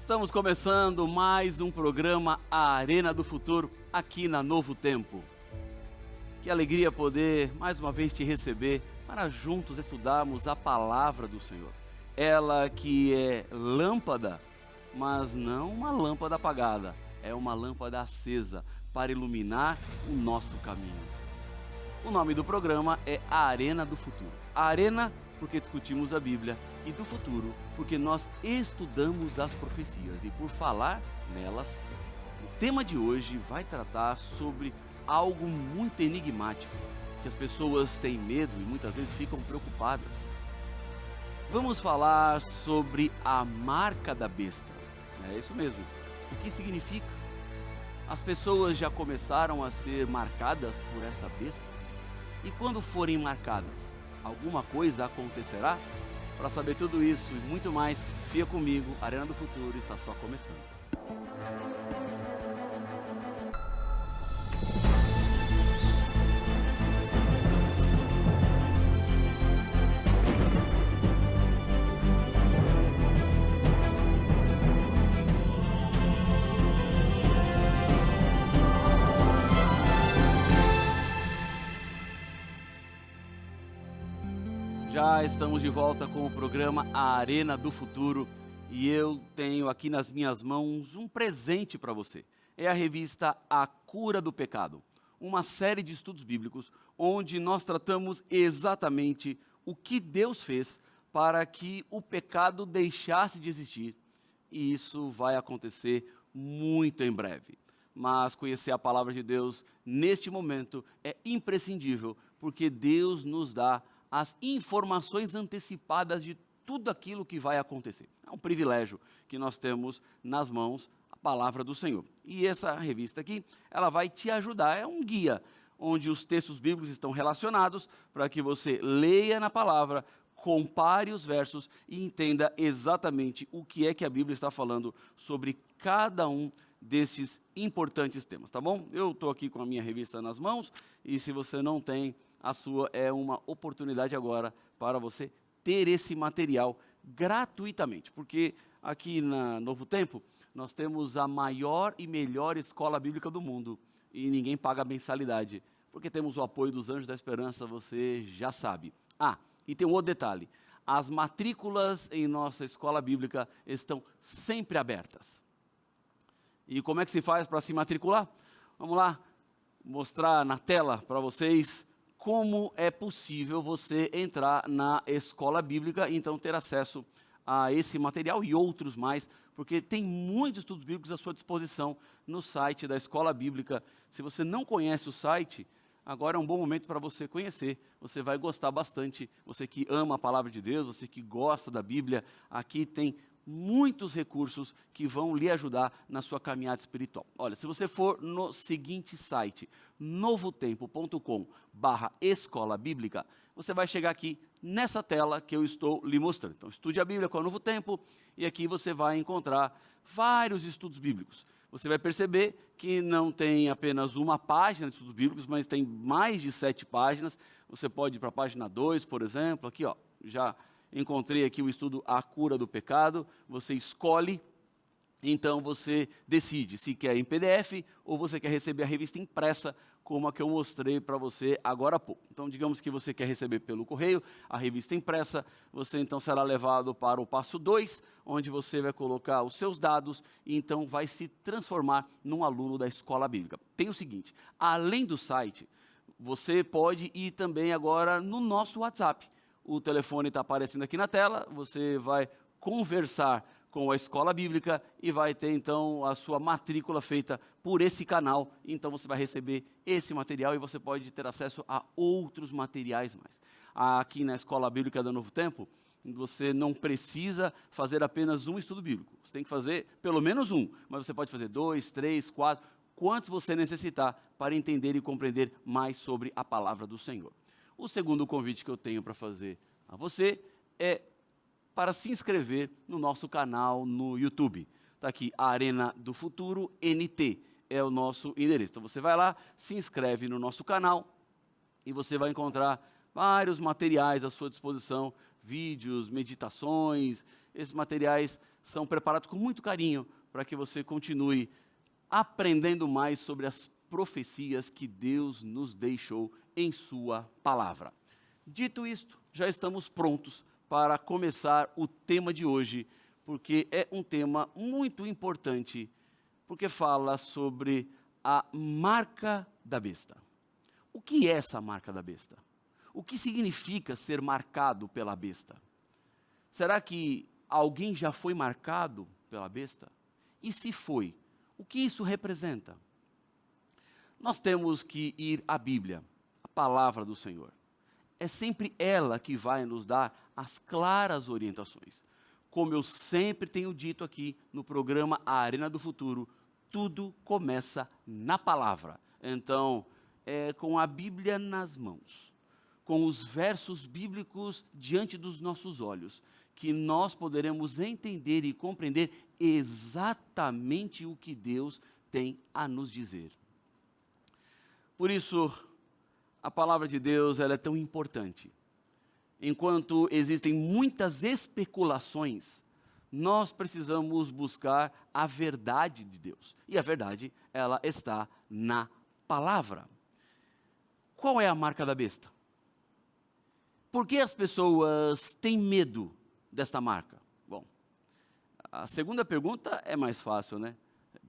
Estamos começando mais um programa A Arena do Futuro aqui na Novo Tempo. Que alegria poder mais uma vez te receber para juntos estudarmos a palavra do Senhor. Ela que é lâmpada, mas não uma lâmpada apagada, é uma lâmpada acesa para iluminar o nosso caminho. O nome do programa é A Arena do Futuro. A Arena porque discutimos a Bíblia e do futuro porque nós estudamos as profecias. E por falar nelas, o tema de hoje vai tratar sobre algo muito enigmático, que as pessoas têm medo e muitas vezes ficam preocupadas. Vamos falar sobre a marca da besta. É isso mesmo. O que significa? As pessoas já começaram a ser marcadas por essa besta? E quando forem marcadas, alguma coisa acontecerá? Para saber tudo isso e muito mais, fica comigo, a Arena do Futuro está só começando. Já estamos de volta com o programa A Arena do Futuro e eu tenho aqui nas minhas mãos um presente para você. É a revista A Cura do Pecado, uma série de estudos bíblicos onde nós tratamos exatamente o que Deus fez para que o pecado deixasse de existir, e isso vai acontecer muito em breve. Mas conhecer a palavra de Deus neste momento é imprescindível, porque Deus nos dá as informações antecipadas de tudo aquilo que vai acontecer. É um privilégio que nós temos nas mãos a palavra do Senhor. E essa revista aqui, ela vai te ajudar, é um guia, onde os textos bíblicos estão relacionados para que você leia na palavra, compare os versos e entenda exatamente o que é que a Bíblia está falando sobre cada um desses importantes temas, tá bom? Eu estou aqui com a minha revista nas mãos e se você não tem, a sua é uma oportunidade agora para você ter esse material gratuitamente, porque aqui na Novo Tempo nós temos a maior e melhor escola bíblica do mundo e ninguém paga mensalidade, porque temos o apoio dos Anjos da Esperança, você já sabe. E tem um outro detalhe, as matrículas em nossa escola bíblica estão sempre abertas. E como é que se faz para se matricular? Vamos lá mostrar na tela para vocês como é possível você entrar na escola bíblica e então ter acesso a esse material e outros mais, porque tem muitos estudos bíblicos à sua disposição no site da Escola Bíblica. Se você não conhece o site, agora é um bom momento para você conhecer, você vai gostar bastante, você que ama a palavra de Deus, você que gosta da Bíblia, aqui tem muitos recursos que vão lhe ajudar na sua caminhada espiritual. Olha, se você for no seguinte site, novotempo.com/escola bíblica, você vai chegar aqui nessa tela que eu estou lhe mostrando. Então, estude a Bíblia com a Novo Tempo e aqui você vai encontrar vários estudos bíblicos. Você vai perceber que não tem apenas uma página de estudos bíblicos, mas tem mais de 7 páginas. Você pode ir para a página 2, por exemplo, aqui ó, já encontrei aqui o estudo A Cura do Pecado, você escolhe, então você decide se quer em PDF ou você quer receber a revista impressa, como a que eu mostrei para você agora há pouco. Então digamos que você quer receber pelo correio a revista impressa, você então será levado para o passo 2, onde você vai colocar os seus dados e então vai se transformar num aluno da escola bíblica. Tem o seguinte, além do site, você pode ir também agora no nosso WhatsApp. O telefone está aparecendo aqui na tela, você vai conversar com a escola bíblica e vai ter então a sua matrícula feita por esse canal, então você vai receber esse material e você pode ter acesso a outros materiais mais. Aqui na escola bíblica da Novo Tempo, você não precisa fazer apenas um estudo bíblico, você tem que fazer pelo menos um, mas você pode fazer 2, 3, 4, quantos você necessitar para entender e compreender mais sobre a palavra do Senhor. O segundo convite que eu tenho para fazer a você é para se inscrever no nosso canal no YouTube. Está aqui, a Arena do Futuro NT, é o nosso endereço. Então você vai lá, se inscreve no nosso canal e você vai encontrar vários materiais à sua disposição, vídeos, meditações Esses materiais são preparados com muito carinho para que você continue aprendendo mais sobre as profecias que Deus nos deixou em sua palavra. Dito isto, já estamos prontos para começar o tema de hoje, porque é um tema muito importante, porque fala sobre a marca da besta. O que é essa marca da besta? O que significa ser marcado pela besta? Será que alguém já foi marcado pela besta? E se foi, o que isso representa? Nós temos que ir à Bíblia, a palavra do Senhor. É sempre ela que vai nos dar as claras orientações. Como eu sempre tenho dito aqui no programa A Arena do Futuro, tudo começa na palavra. Então, é com a Bíblia nas mãos, com os versos bíblicos diante dos nossos olhos, que nós poderemos entender e compreender exatamente o que Deus tem a nos dizer. Por isso, a palavra de Deus ela é tão importante. Enquanto existem muitas especulações, nós precisamos buscar a verdade de Deus. E a verdade, ela está na palavra. Qual é a marca da besta? Por que as pessoas têm medo desta marca? Bom, a segunda pergunta é mais fácil, né?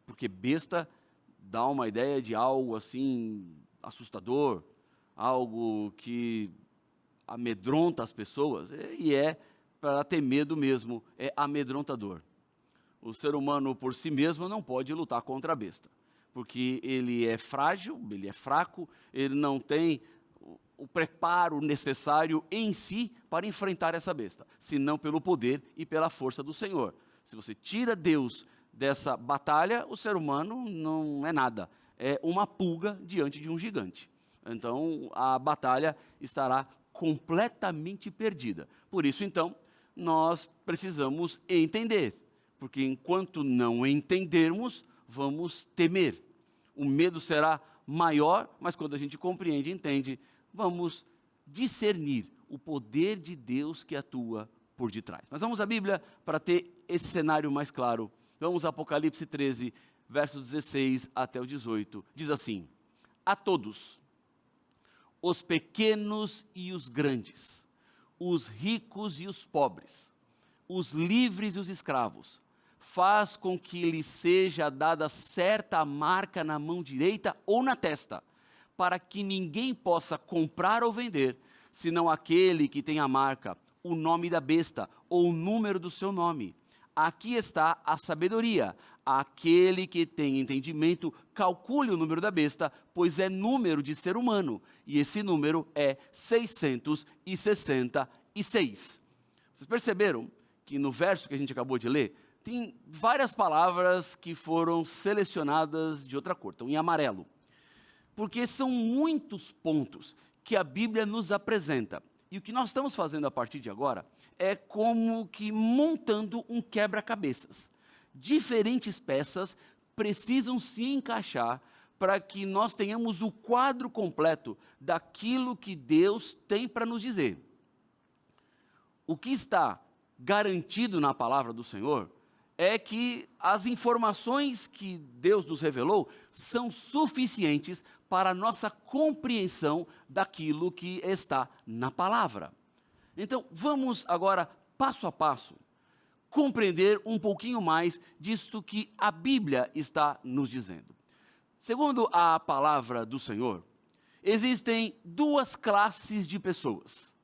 Porque besta dá uma ideia de algo assim assustador, algo que amedronta as pessoas, e é para ter medo mesmo, é amedrontador. O ser humano por si mesmo não pode lutar contra a besta, porque ele é frágil, ele é fraco, ele não tem o preparo necessário em si para enfrentar essa besta, senão pelo poder e pela força do Senhor. Se você tira Deus dessa batalha, o ser humano não é nada, é uma pulga diante de um gigante. Então, a batalha estará completamente perdida. Por isso, então, nós precisamos entender, porque enquanto não entendermos, vamos temer. O medo será maior, mas quando a gente compreende e entende, vamos discernir o poder de Deus que atua por detrás. Mas vamos à Bíblia para ter esse cenário mais claro. Vamos a Apocalipse 13, versos 16 até o 18. Diz assim: a todos, os pequenos e os grandes, os ricos e os pobres, os livres e os escravos, faz com que lhe seja dada certa marca na mão direita ou na testa, para que ninguém possa comprar ou vender, senão aquele que tem a marca, o nome da besta ou o número do seu nome. Aqui está a sabedoria. Aquele que tem entendimento, calcule o número da besta, pois é número de ser humano, e esse número é 666. Vocês perceberam que no verso que a gente acabou de ler, tem várias palavras que foram selecionadas de outra cor, estão em amarelo, porque são muitos pontos que a Bíblia nos apresenta. E o que nós estamos fazendo a partir de agora é como que montando um quebra-cabeças. Diferentes peças precisam se encaixar para que nós tenhamos o quadro completo daquilo que Deus tem para nos dizer. O que está garantido na palavra do Senhor é que as informações que Deus nos revelou são suficientes para a nossa compreensão daquilo que está na palavra. Então, vamos agora, passo a passo, compreender um pouquinho mais disto que a Bíblia está nos dizendo. Segundo a palavra do Senhor, existem duas classes de pessoas,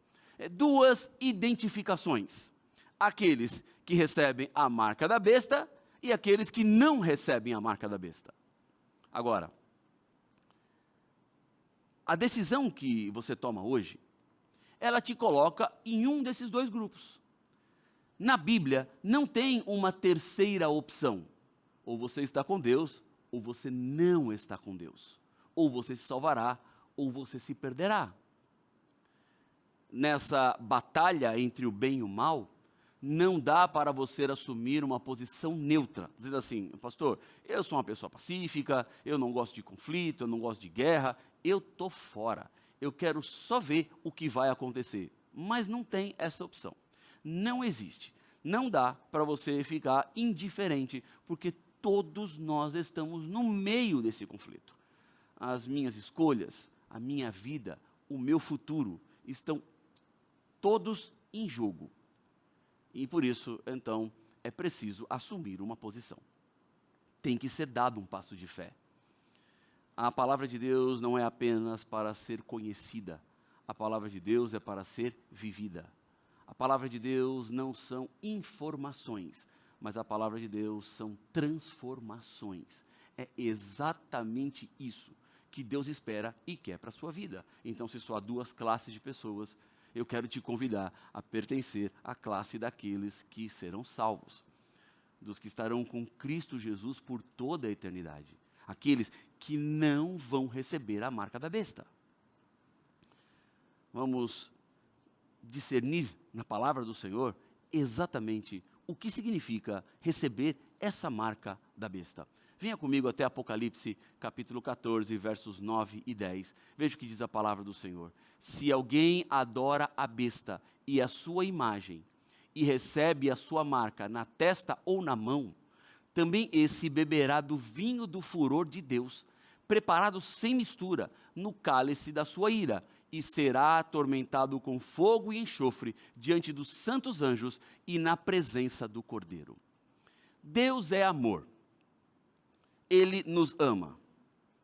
duas identificações. Aqueles que recebem a marca da besta e aqueles que não recebem a marca da besta. Agora, a decisão que você toma hoje, ela te coloca em um desses dois grupos. Na Bíblia, não tem uma terceira opção. Ou você está com Deus, ou você não está com Deus. Ou você se salvará, ou você se perderá. Nessa batalha entre o bem e o mal, não dá para você assumir uma posição neutra, dizendo assim: pastor, eu sou uma pessoa pacífica, eu não gosto de conflito, eu não gosto de guerra, eu estou fora, eu quero só ver o que vai acontecer. Mas não tem essa opção, não existe. Não dá para você ficar indiferente, porque todos nós estamos no meio desse conflito. As minhas escolhas, a minha vida, o meu futuro estão todos em jogo. E por isso, então, é preciso assumir uma posição. Tem que ser dado um passo de fé. A palavra de Deus não é apenas para ser conhecida. A palavra de Deus é para ser vivida. A palavra de Deus não são informações, mas a palavra de Deus são transformações. É exatamente isso que Deus espera e quer para a sua vida. Então, se só há duas classes de pessoas, eu quero te convidar a pertencer à classe daqueles que serão salvos, dos que estarão com Cristo Jesus por toda a eternidade, aqueles que não vão receber a marca da besta. Vamos discernir na palavra do Senhor exatamente o que significa receber essa marca da besta. Venha comigo até Apocalipse, capítulo 14, versos 9 e 10. Veja o que diz a palavra do Senhor. Se alguém adora a besta e a sua imagem, e recebe a sua marca na testa ou na mão, também esse beberá do vinho do furor de Deus, preparado sem mistura, no cálice da sua ira, e será atormentado com fogo e enxofre diante dos santos anjos e na presença do Cordeiro. Deus é amor. Ele nos ama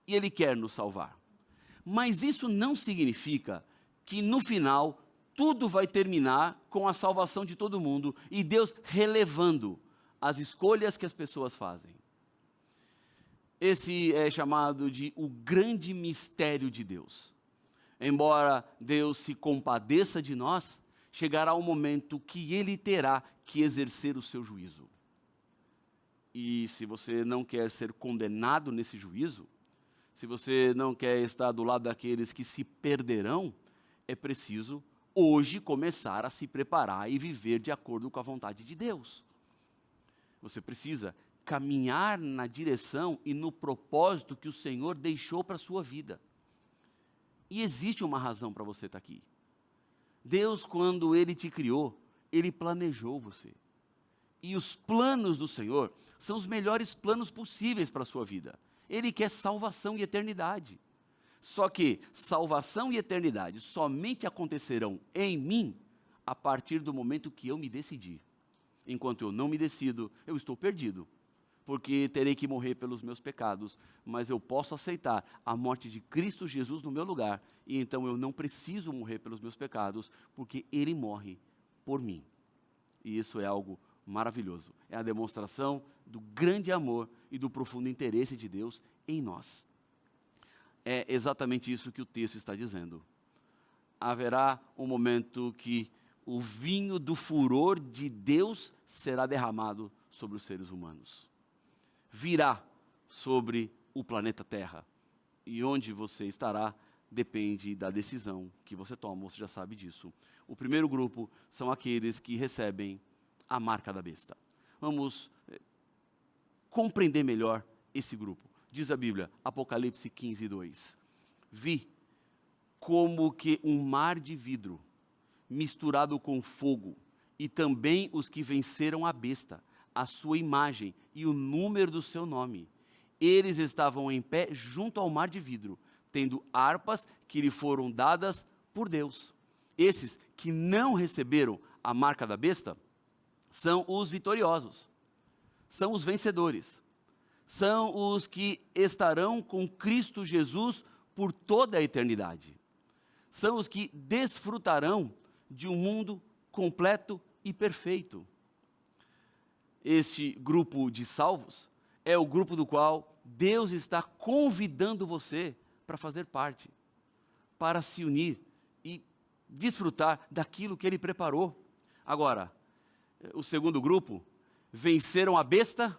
e Ele quer nos salvar. Mas isso não significa que no final tudo vai terminar com a salvação de todo mundo e Deus relevando as escolhas que as pessoas fazem. Esse é chamado de o grande mistério de Deus. Embora Deus se compadeça de nós, chegará um momento que Ele terá que exercer o seu juízo. E se você não quer ser condenado nesse juízo, se você não quer estar do lado daqueles que se perderão, é preciso hoje começar a se preparar e viver de acordo com a vontade de Deus. Você precisa caminhar na direção e no propósito que o Senhor deixou para a sua vida. E existe uma razão para você estar aqui. Deus, quando Ele te criou, Ele planejou você. E os planos do Senhor são os melhores planos possíveis para a sua vida. Ele quer salvação e eternidade. Só que salvação e eternidade somente acontecerão em mim a partir do momento que eu me decidir. Enquanto eu não me decido, eu estou perdido, porque terei que morrer pelos meus pecados, mas eu posso aceitar a morte de Cristo Jesus no meu lugar, e então eu não preciso morrer pelos meus pecados, porque Ele morre por mim. E isso é algo maravilhoso. É a demonstração do grande amor e do profundo interesse de Deus em nós. É exatamente isso que o texto está dizendo. Haverá um momento que o vinho do furor de Deus será derramado sobre os seres humanos. Virá sobre o planeta Terra. E onde você estará depende da decisão que você toma, você já sabe disso. O primeiro grupo são aqueles que recebem a marca da besta. Vamos compreender melhor esse grupo. Diz a Bíblia, Apocalipse 15, 2. Vi como que um mar de vidro misturado com fogo, e também os que venceram a besta, a sua imagem e o número do seu nome. Eles estavam em pé junto ao mar de vidro, tendo harpas que lhe foram dadas por Deus. Esses que não receberam a marca da besta são os vitoriosos, são os vencedores, são os que estarão com Cristo Jesus por toda a eternidade. São os que desfrutarão de um mundo completo e perfeito. Este grupo de salvos é o grupo do qual Deus está convidando você para fazer parte, para se unir e desfrutar daquilo que Ele preparou. Agora, o segundo grupo, venceram a besta,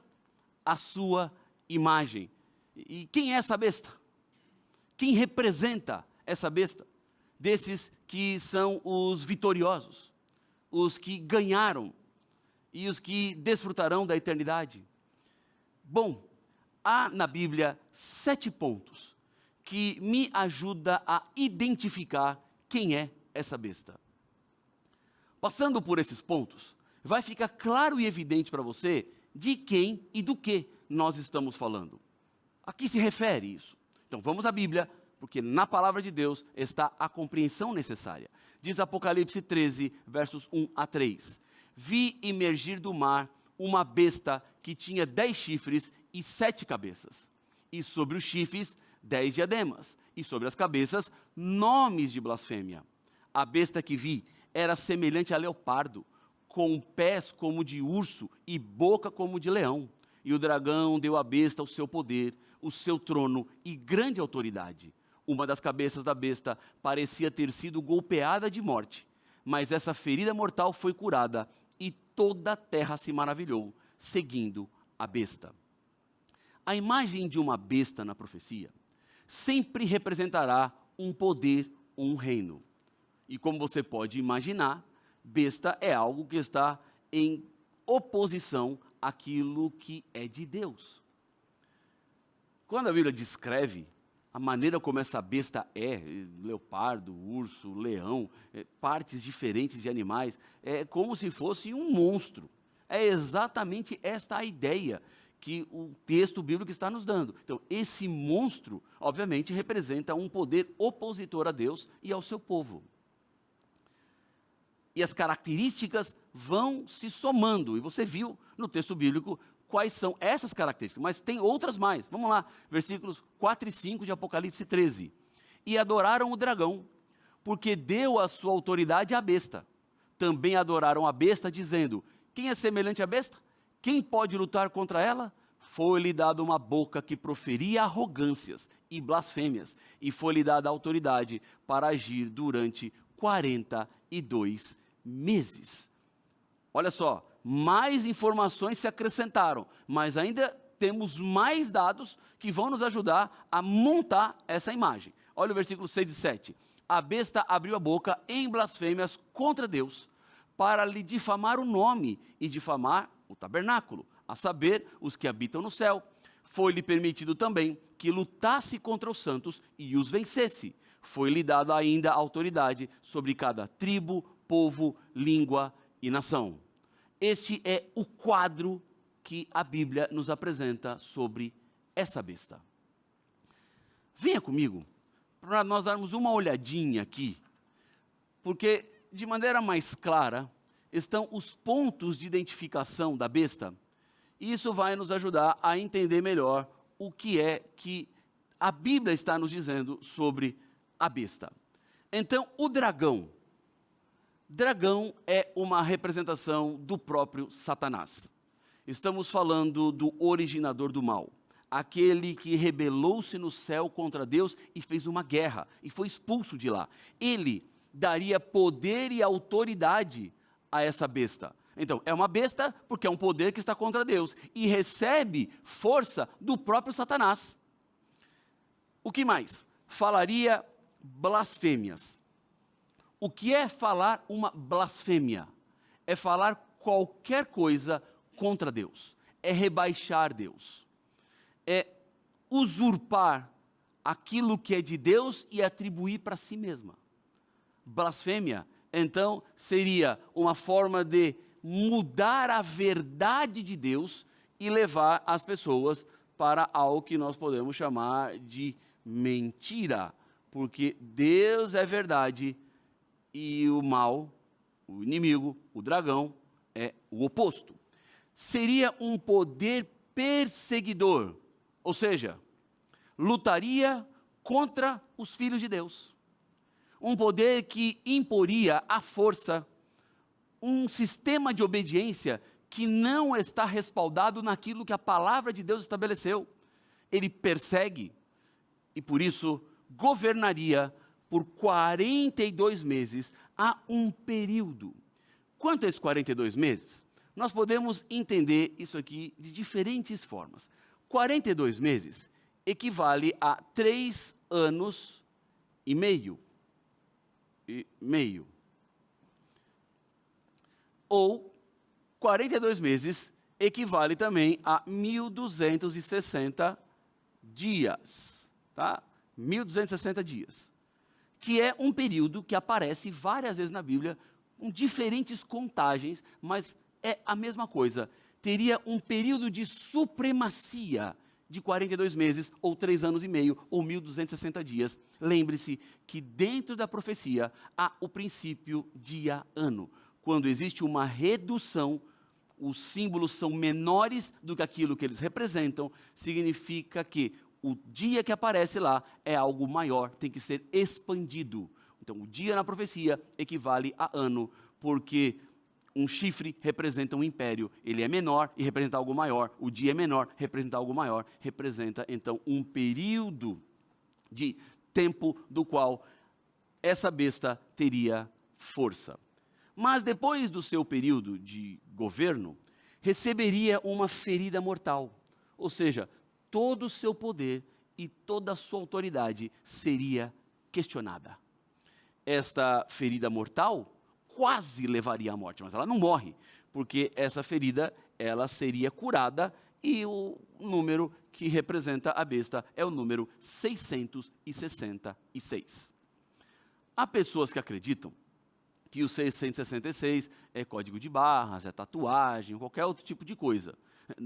a sua imagem. E quem é essa besta? Quem representa essa besta? Desses que são os vitoriosos, os que ganharam e os que desfrutarão da eternidade. Bom, há na Bíblia 7 pontos que me ajudam a identificar quem é essa besta. Passando por esses pontos, vai ficar claro e evidente para você de quem e do que nós estamos falando. A que se refere isso? Então vamos à Bíblia, porque na palavra de Deus está a compreensão necessária. Diz Apocalipse 13, versos 1 a 3. Vi emergir do mar uma besta que tinha 10 chifres e 7 cabeças. E sobre os chifres 10 diademas. E sobre as cabeças nomes de blasfêmia. A besta que vi era semelhante a leopardo, com pés como de urso e boca como de leão. E o dragão deu à besta o seu poder, o seu trono e grande autoridade. Uma das cabeças da besta parecia ter sido golpeada de morte, mas essa ferida mortal foi curada e toda a terra se maravilhou, seguindo a besta. A imagem de uma besta na profecia sempre representará um poder, um reino. E como você pode imaginar, besta é algo que está em oposição àquilo que é de Deus. Quando a Bíblia descreve a maneira como essa besta é, leopardo, urso, leão, partes diferentes de animais, é como se fosse um monstro. É exatamente esta a ideia que o texto bíblico está nos dando. Então, esse monstro, obviamente, representa um poder opositor a Deus e ao seu povo. E as características vão se somando, e você viu no texto bíblico quais são essas características, mas tem outras mais. Vamos lá, versículos 4 e 5 de Apocalipse 13. E adoraram o dragão, porque deu a sua autoridade à besta. Também adoraram a besta, dizendo: quem é semelhante à besta? Quem pode lutar contra ela? Foi-lhe dada uma boca que proferia arrogâncias e blasfêmias, e foi-lhe dada autoridade para agir durante 42 meses. Olha só, mais informações se acrescentaram, mas ainda temos mais dados que vão nos ajudar a montar essa imagem. Olha o versículo 6 e 7. A besta abriu a boca em blasfêmias contra Deus, para lhe difamar o nome e difamar o tabernáculo, a saber, os que habitam no céu. Foi-lhe permitido também que lutasse contra os santos e os vencesse. Foi-lhe dada ainda autoridade sobre cada tribo, povo, língua e nação. Este é o quadro que a Bíblia nos apresenta sobre essa besta. Venha comigo, para nós darmos uma olhadinha aqui, porque de maneira mais clara estão os pontos de identificação da besta, e isso vai nos ajudar a entender melhor o que é que a Bíblia está nos dizendo sobre a besta. Então, o dragão. Dragão é uma representação do próprio Satanás. Estamos falando do originador do mal, aquele que rebelou-se no céu contra Deus e fez uma guerra e foi expulso de lá. Ele daria poder e autoridade a essa besta. Então, é uma besta porque é um poder que está contra Deus e recebe força do próprio Satanás. O que mais? Falaria blasfêmias. O que é falar uma blasfêmia? É falar qualquer coisa contra Deus. É rebaixar Deus. É usurpar aquilo que é de Deus e atribuir para si mesma. Blasfêmia, então, seria uma forma de mudar a verdade de Deus e levar as pessoas para algo que nós podemos chamar de mentira. Porque Deus é verdade e o mal, o inimigo, o dragão, é o oposto. Seria um poder perseguidor, ou seja, lutaria contra os filhos de Deus. Um poder que imporia à força um sistema de obediência que não está respaldado naquilo que a palavra de Deus estabeleceu. Ele persegue e, por isso, governaria por 42 meses a um período. Quanto a esses 42 meses, nós podemos entender isso aqui de diferentes formas. 42 meses equivale a 3 anos e meio. Ou 42 meses equivale também a 1.260 dias, tá? 1.260 dias, que é um período que aparece várias vezes na Bíblia, com diferentes contagens, mas é a mesma coisa. Teria um período de supremacia de 42 meses, ou 3 anos e meio, ou 1.260 dias. Lembre-se que dentro da profecia há o princípio dia-ano. Quando existe uma redução, os símbolos são menores do que aquilo que eles representam, significa que o dia que aparece lá é algo maior, tem que ser expandido. Então, o dia na profecia equivale a ano, porque um chifre representa um império, ele é menor e representa algo maior, o dia é menor, representa algo maior, representa então um período de tempo do qual essa besta teria força. Mas depois do seu período de governo, receberia uma ferida mortal, ou seja, todo o seu poder e toda a sua autoridade seria questionada. Esta ferida mortal quase levaria à morte, mas ela não morre, porque essa ferida, ela seria curada e o número que representa a besta é o número 666. Há pessoas que acreditam que o 666 é código de barras, é tatuagem, qualquer outro tipo de coisa.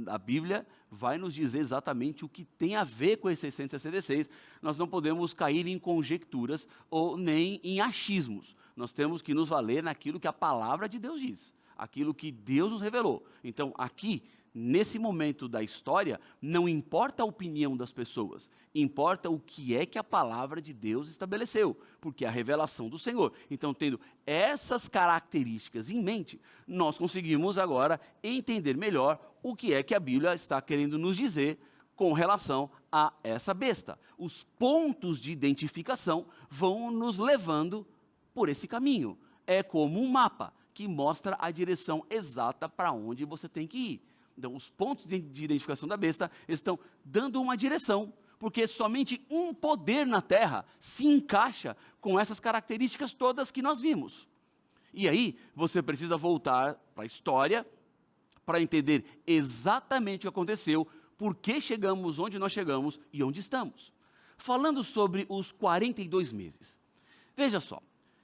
A Bíblia vai nos dizer exatamente o que tem a ver com esse 666. Nós não podemos cair em conjecturas ou nem em achismos. Nós temos que nos valer naquilo que a palavra de Deus diz, aquilo que Deus nos revelou. Então, aqui, nesse momento da história, não importa a opinião das pessoas, importa o que é que a palavra de Deus estabeleceu, porque é a revelação do Senhor. Então, tendo essas características em mente, nós conseguimos agora entender melhor o que é que a Bíblia está querendo nos dizer com relação a essa besta. Os pontos de identificação vão nos levando por esse caminho. É como um mapa que mostra a direção exata para onde você tem que ir. Então, os pontos de identificação da besta estão dando uma direção, porque somente um poder na Terra se encaixa com essas características todas que nós vimos. E aí, você precisa voltar para a história, para entender exatamente o que aconteceu, por que chegamos onde nós chegamos e onde estamos. Falando sobre os 42 meses. Veja só,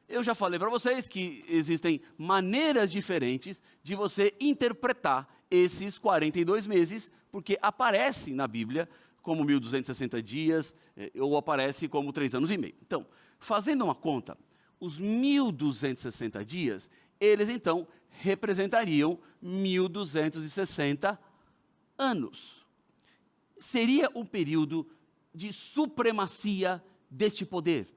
eu já falei para vocês que existem maneiras diferentes de você interpretar esses 42 meses, porque aparece na Bíblia como 1.260 dias, ou aparece como 3 anos e meio. Então, fazendo uma conta, os 1.260 dias, eles então representariam 1.260 anos. Seria um período de supremacia deste poder,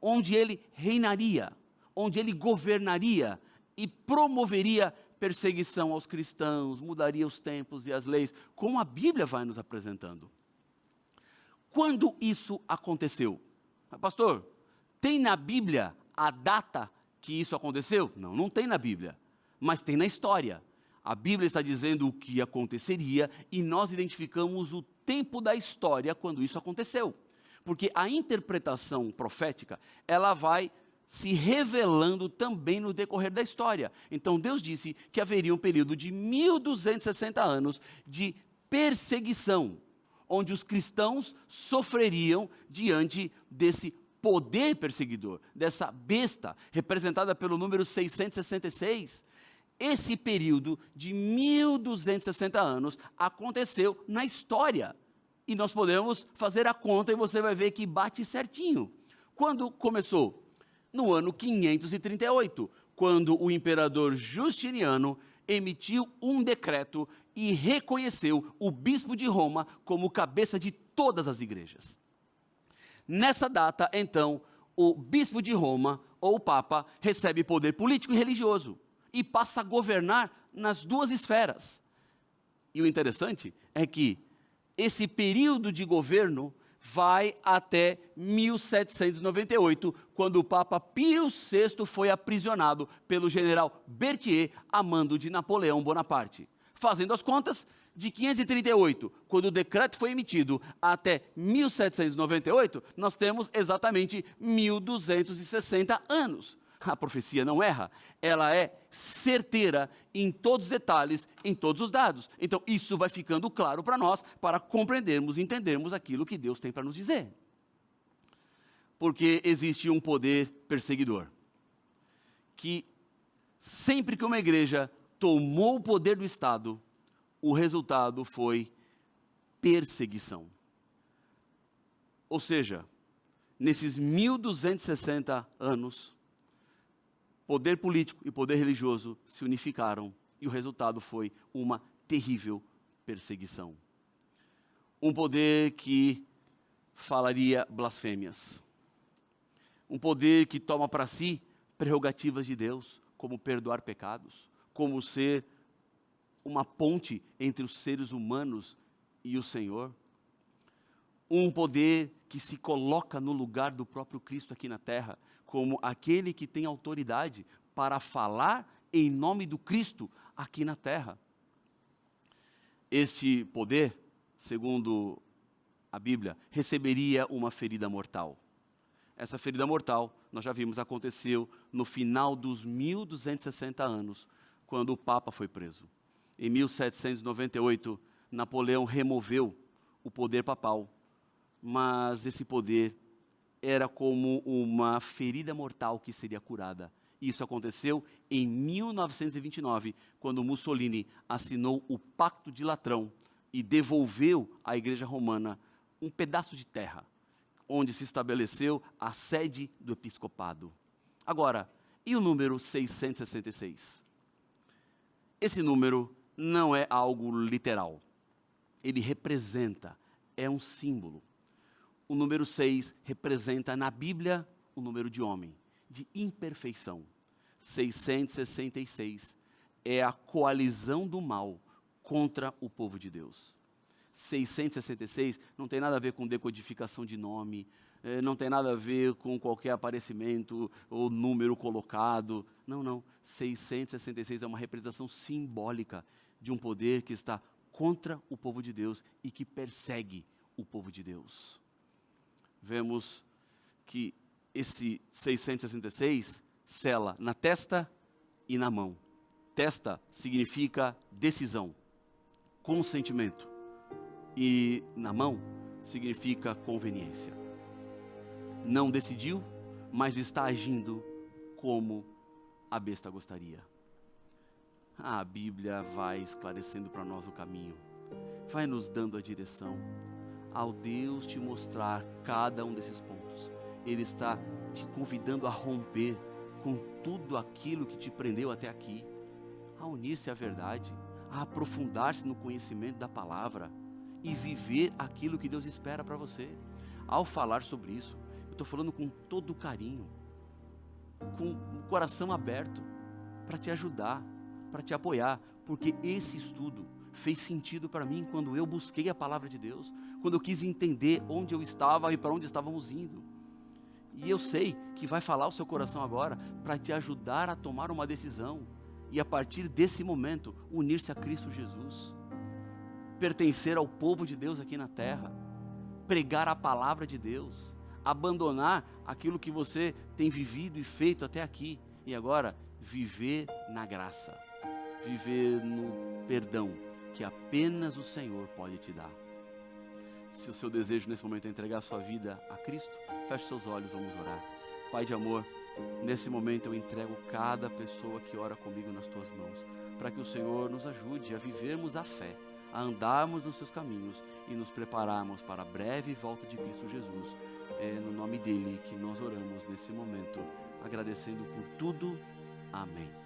onde ele reinaria, onde ele governaria e promoveria perseguição aos cristãos, mudaria os tempos e as leis, como a Bíblia vai nos apresentando. Quando isso aconteceu? Pastor, tem na Bíblia a data que isso aconteceu? Não, não tem na Bíblia, mas tem na história. A Bíblia está dizendo o que aconteceria e nós identificamos o tempo da história quando isso aconteceu. Porque a interpretação profética, ela vai se revelando também no decorrer da história. Então Deus disse que haveria um período de 1.260 anos de perseguição, onde os cristãos sofreriam diante desse poder perseguidor, dessa besta, representada pelo número 666. Esse período de 1.260 anos aconteceu na história. E nós podemos fazer a conta e você vai ver que bate certinho. Quando começou? No ano 538, quando o imperador Justiniano emitiu um decreto e reconheceu o bispo de Roma como cabeça de todas as igrejas. Nessa data, então, o bispo de Roma, ou o Papa, recebe poder político e religioso e passa a governar nas duas esferas. E o interessante é que esse período de governo vai até 1798, quando o Papa Pio VI foi aprisionado pelo general Berthier, a mando de Napoleão Bonaparte. Fazendo as contas, de 538, quando o decreto foi emitido, até 1798, nós temos exatamente 1.260 anos. A profecia não erra, ela é certeira em todos os detalhes, em todos os dados. Então, isso vai ficando claro para nós, para compreendermos e entendermos aquilo que Deus tem para nos dizer. Porque existe um poder perseguidor, que sempre que uma igreja tomou o poder do Estado, o resultado foi perseguição. Ou seja, nesses 1260 anos, poder político e poder religioso se unificaram e o resultado foi uma terrível perseguição. Um poder que falaria blasfêmias. Um poder que toma para si prerrogativas de Deus, como perdoar pecados, como ser uma ponte entre os seres humanos e o Senhor. Um poder que se coloca no lugar do próprio Cristo aqui na terra, como aquele que tem autoridade para falar em nome do Cristo aqui na terra. Este poder, segundo a Bíblia, receberia uma ferida mortal. Essa ferida mortal, nós já vimos, aconteceu no final dos 1260 anos, quando o Papa foi preso. Em 1798, Napoleão removeu o poder papal, mas esse poder era como uma ferida mortal que seria curada. Isso aconteceu em 1929, quando Mussolini assinou o Pacto de Latrão e devolveu à Igreja Romana um pedaço de terra, onde se estabeleceu a sede do episcopado. Agora, e o número 666? Esse número não é algo literal. Ele representa, é um símbolo. O número 6 representa na Bíblia o número de homem, de imperfeição. 666 é a coalizão do mal contra o povo de Deus. 666 não tem nada a ver com decodificação de nome, não tem nada a ver com qualquer aparecimento ou número colocado. Não. 666 é uma representação simbólica de um poder que está contra o povo de Deus e que persegue o povo de Deus. Vemos que esse 666 sela na testa e na mão. Testa significa decisão, consentimento. E na mão significa conveniência. Não decidiu, mas está agindo como a besta gostaria. A Bíblia vai esclarecendo para nós o caminho, vai nos dando a direção. Ao Deus te mostrar cada um desses pontos, Ele está te convidando a romper com tudo aquilo que te prendeu até aqui, a unir-se à verdade, a aprofundar-se no conhecimento da palavra e viver aquilo que Deus espera para você. Ao falar sobre isso, eu estou falando com todo carinho, com o coração aberto, para te ajudar, para te apoiar, porque esse estudo fez sentido para mim quando eu busquei a palavra de Deus, quando eu quis entender onde eu estava e para onde estávamos indo. E eu sei que vai falar o seu coração agora para te ajudar a tomar uma decisão e a partir desse momento unir-se a Cristo Jesus, pertencer ao povo de Deus aqui na terra, pregar a palavra de Deus, abandonar aquilo que você tem vivido e feito até aqui e agora viver na graça, viver no perdão que apenas o Senhor pode te dar. Se o seu desejo nesse momento é entregar a sua vida a Cristo, feche seus olhos, vamos orar. Pai de amor, nesse momento eu entrego cada pessoa que ora comigo nas tuas mãos, para que o Senhor nos ajude a vivermos a fé, a andarmos nos seus caminhos e nos prepararmos para a breve volta de Cristo Jesus. É no nome dele que nós oramos nesse momento, agradecendo por tudo. Amém.